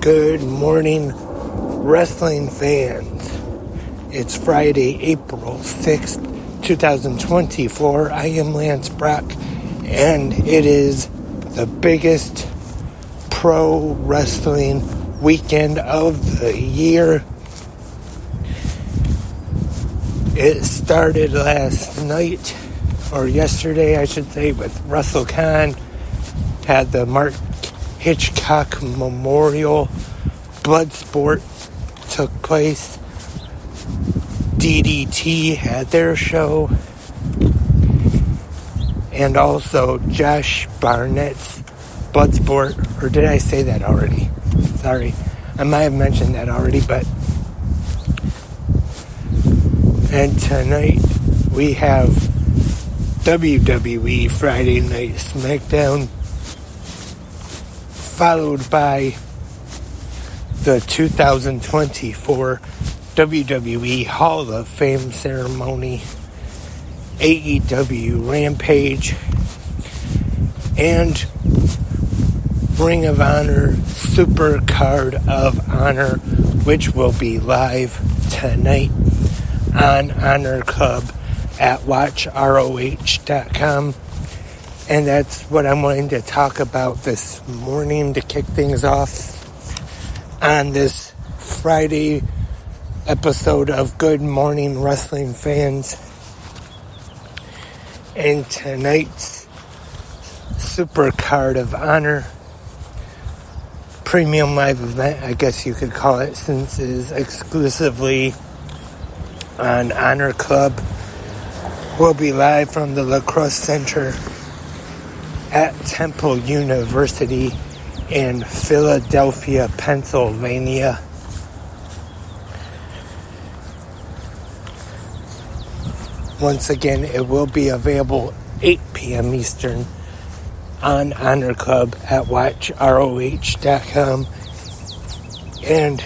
Good morning, wrestling fans. It's Friday, April 6th, 2024. I am Lance Brock, and it is the biggest pro wrestling weekend of the year. It started last night, or yesterday, I should say, with WrestleCon. Had the Mark Hitchcock Memorial Bloodsport took place. DDT had their show. And also Josh Barnett's Bloodsport. Or did I say that already? Sorry. I might have mentioned that already, but... And tonight we have WWE Friday Night SmackDown, followed by the 2024 WWE Hall of Fame ceremony, AEW Rampage, and Ring of Honor Super Card of Honor, which will be live tonight on Honor Club at watchroh.com. And that's what I'm wanting to talk about this morning to kick things off on this Friday episode of Good Morning Wrestling Fans. And tonight's Super Card of Honor premium live event, I guess you could call it, since it is exclusively on Honor Club, will be live from the La Crosse Center at Temple University in Philadelphia, Pennsylvania. Once again, it will be available 8 p.m. Eastern on Honor Club at watchroh.com. And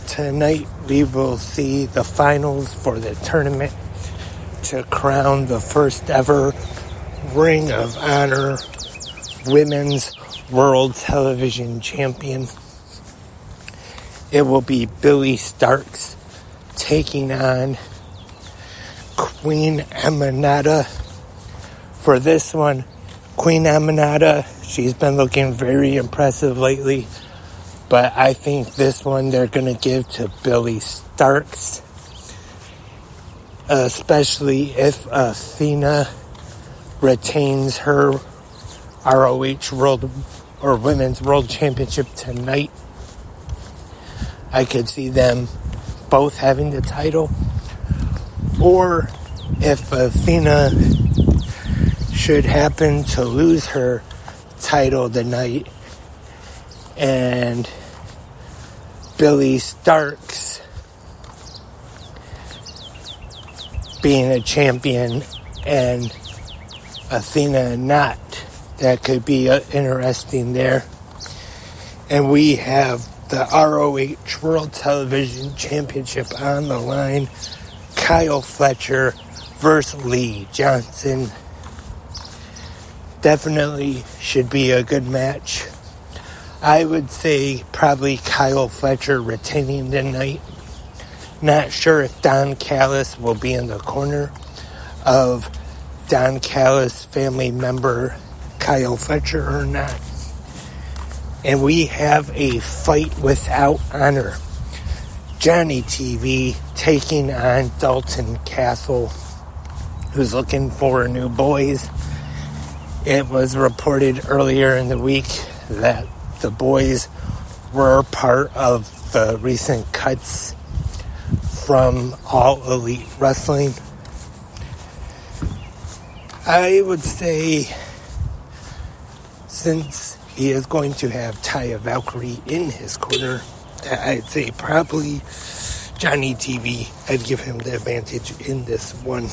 tonight we will see the finals for the tournament to crown the first ever Ring of Honor Women's World Television Champion. It will be Billie Starkz taking on Queen Aminata. For this one, Queen Aminata, she's been looking very impressive lately, but I think this one they're going to give to Billie Starkz, especially if Athena retains her ROH World or Women's World Championship tonight. I could see them both having the title. Or if Athena should happen to lose her title tonight and Billie Starkz being a champion and Athena not, that could be interesting there. And we have the ROH World Television Championship on the line. Kyle Fletcher versus Lee Johnson. Definitely should be a good match. I would say probably Kyle Fletcher retaining tonight. Not sure if Don Callis will be in the corner of Don Callis family member Kyle Fletcher or not. And we have a fight without honor. Johnny TV taking on Dalton Castle, who's looking for new boys. It was reported earlier in the week that the boys were part of the recent cuts from All Elite Wrestling. I would say, since he is going to have Taya Valkyrie in his corner, I'd say probably Johnny TV. I'd give him the advantage in this one.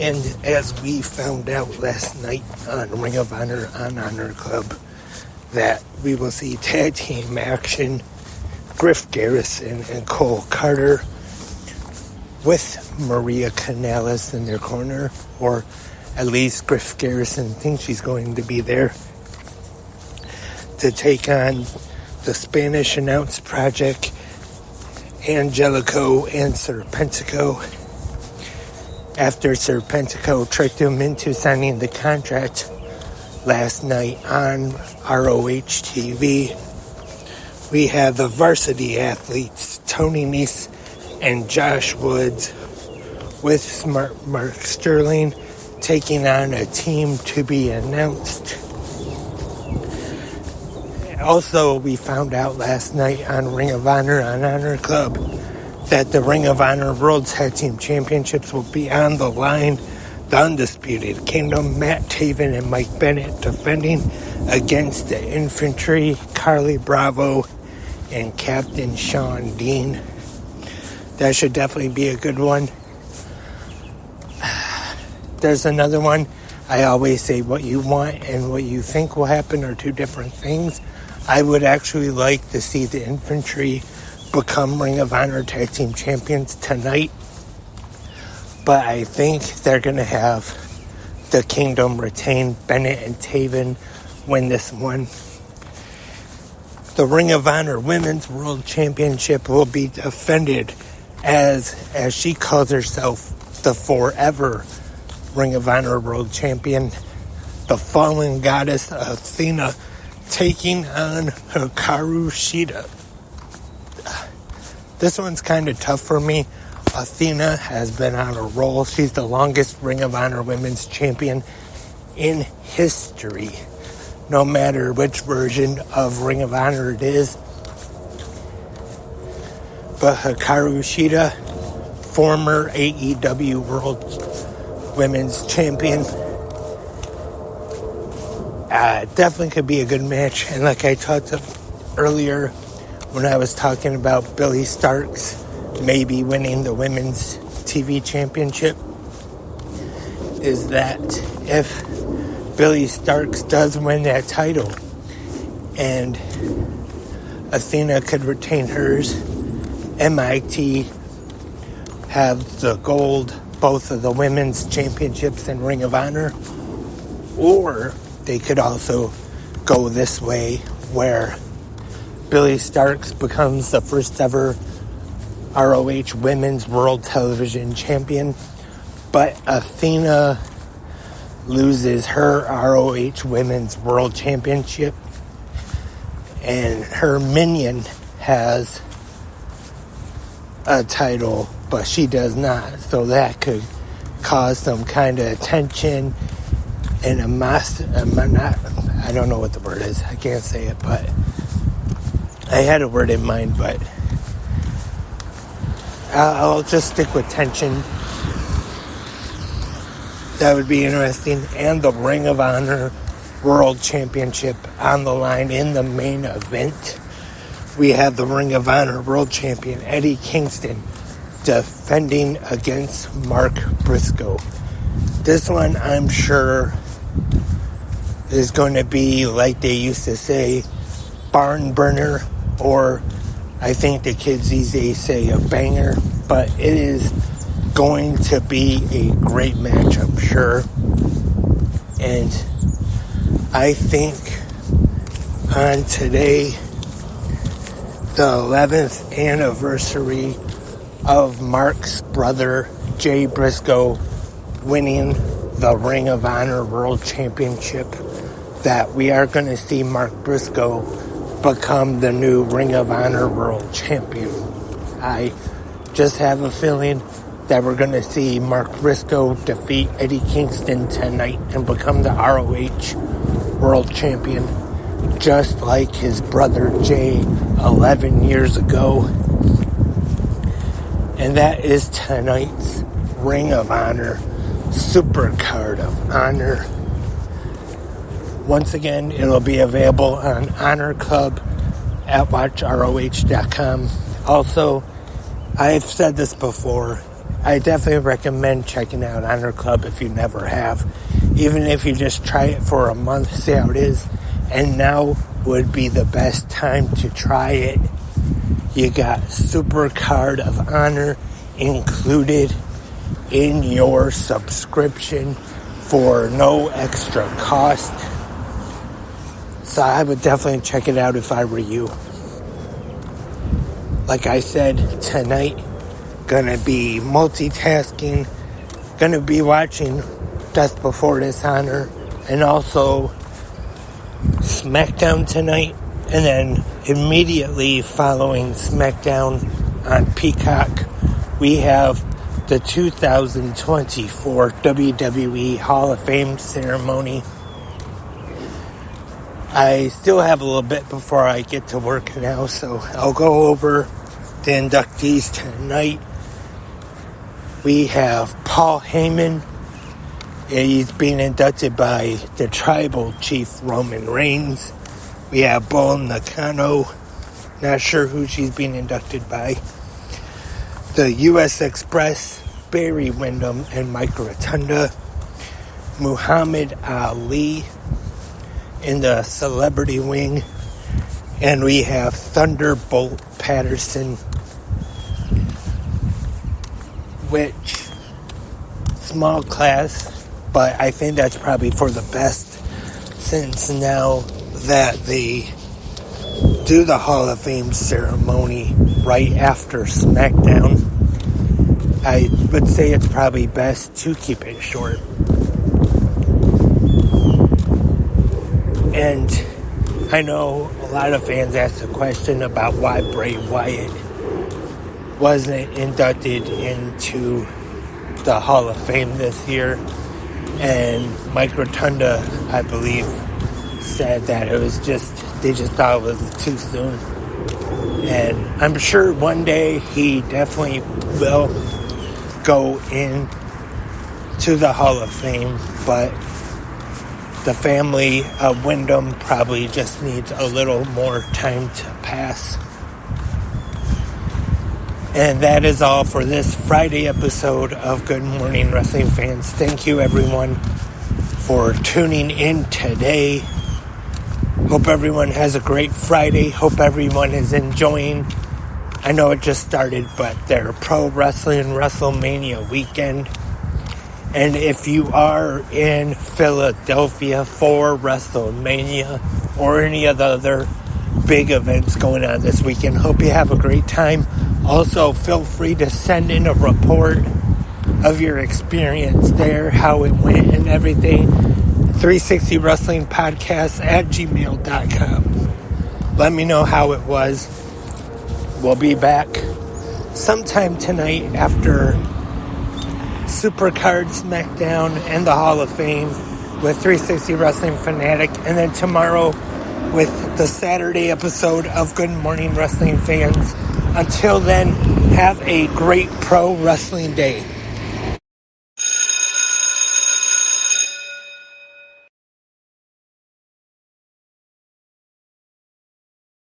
And as we found out last night on Ring of Honor on Honor Club, that we will see tag team action. Griff Garrison and Cole Carter with Maria Kanellis in their corner, or at least Griff Garrison thinks she's going to be there. to take on the Spanish Announce Project, Angelico and Serpentico, after Serpentico tricked him into signing the contract last night on ROH TV. We have the varsity athletes, Tony Nese and Josh Woods, with Mark Sterling taking on a team to be announced. Also, we found out last night on Ring of Honor on Honor Club that the Ring of Honor World Tag Team Championships will be on the line. The Undisputed Kingdom, Matt Taven and Mike Bennett defending against the Infantry, Carly Bravo and Captain Sean Dean. That should definitely be a good one. There's another one. I always say what you want and what you think will happen are two different things. I would actually like to see the Infantry become Ring of Honor Tag Team Champions tonight. But I think they're going to have the Kingdom retain. Bennett and Taven win this one. The Ring of Honor Women's World Championship will be defended as she calls herself the Forever Ring of Honor World Champion. The Fallen Goddess Athena taking on Hikaru Shida. This one's kind of tough for me. Athena has been on a roll. She's the longest Ring of Honor Women's Champion in history, no matter which version of Ring of Honor it is. But Hikaru Shida, former AEW World Women's Champion, definitely could be a good match. And like I talked earlier when I was talking about Billy Starks maybe winning the Women's TV Championship, is that if Billy Starks does win that title and Athena could retain hers, MIT have the gold, both of the Women's Championships and Ring of Honor, or they could also go this way where Billy Starks becomes the first ever ROH Women's World Television Champion, but Athena loses her ROH Women's World Championship, and her minion has a title, but she does not. So that could cause some kind of tension and I don't know what the word is. I can't say it, but I had a word in mind, but I'll just stick with tension. That would be interesting. And the Ring of Honor World Championship on the line in the main event. We have the Ring of Honor World Champion Eddie Kingston defending against Mark Briscoe. This one, I'm sure, is going to be, like they used to say, barn burner, or I think the kids these days say a banger, but it is going to be a great match, I'm sure. And I think on today, the 11th anniversary of Mark's brother, Jay Briscoe, winning the Ring of Honor World Championship, that we are going to see Mark Briscoe become the new Ring of Honor World Champion. I just have a feeling that we're going to see Mark Briscoe defeat Eddie Kingston tonight and become the ROH World Champion, just like his brother Jay 11 years ago. And that is tonight's Ring of Honor Supercard of Honor. Once again, it'll be available on Honor Club at watchroh.com. Also, I've said this before, I definitely recommend checking out Honor Club if you never have. Even if you just try it for a month, see how it is. And now would be the best time to try it. You got Supercard of Honor included in your subscription for no extra cost. So I would definitely check it out if I were you. Like I said, tonight, gonna be multitasking, gonna be watching Death Before Dishonor, and also SmackDown tonight, and then immediately following SmackDown on Peacock, we have the 2024 WWE Hall of Fame ceremony. I still have a little bit before I get to work now, so I'll go over the inductees tonight. We have Paul Heyman. He's being inducted by the Tribal Chief Roman Reigns. We have Bull Nakano. Not sure who she's being inducted by. The U.S. Express, Barry Windham and Mike Rotunda. Muhammad Ali in the celebrity wing. And we have Thunderbolt Patterson, which, small class, but I think that's probably for the best, since now that they do the Hall of Fame ceremony right after SmackDown, I would say it's probably best to keep it short. And I know a lot of fans asked the question about why Bray Wyatt wasn't inducted into the Hall of Fame this year. And Mike Rotunda, I believe, said that it was they just thought it was too soon. And I'm sure one day he definitely will go in to the Hall of Fame, but the family of Wyndham probably just needs a little more time to pass. And that is all for this Friday episode of Good Morning Wrestling Fans. Thank you, everyone, for tuning in today. Hope everyone has a great Friday. Hope everyone is enjoying. I know it just started, but their Pro Wrestling WrestleMania weekend. And if you are in Philadelphia for WrestleMania or any of the other big events going on this weekend, hope you have a great time. Also, feel free to send in a report of your experience there, how it went and everything. 360 Wrestling Podcast at gmail.com. Let me know how it was. We'll be back sometime tonight after Supercard, SmackDown, and the Hall of Fame with 360 Wrestling Fanatic. And then tomorrow with the Saturday episode of Good Morning Wrestling Fans. Until then, have a great pro wrestling day.